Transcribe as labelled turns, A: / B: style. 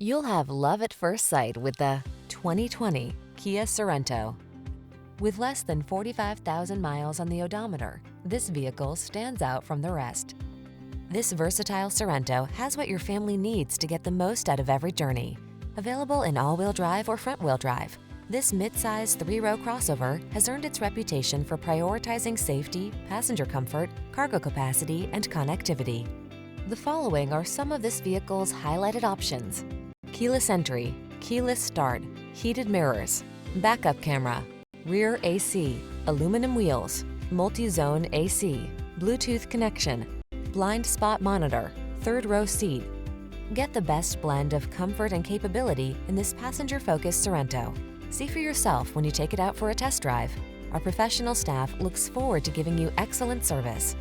A: You'll have love at first sight with the 2020 Kia Sorento. With less than 45,000 miles on the odometer, this vehicle stands out from the rest. This versatile Sorento has what your family needs to get the most out of every journey. Available in all-wheel drive or front-wheel drive, this mid-size 3-row crossover has earned its reputation for prioritizing safety, passenger comfort, cargo capacity, and connectivity. The following are some of this vehicle's highlighted options: keyless entry, keyless start, heated mirrors, backup camera, rear AC, aluminum wheels, multi-zone AC, Bluetooth connection, blind spot monitor, third row seat. Get the best blend of comfort and capability in this passenger-focused Sorento. See for yourself when you take it out for a test drive. Our professional staff looks forward to giving you excellent service.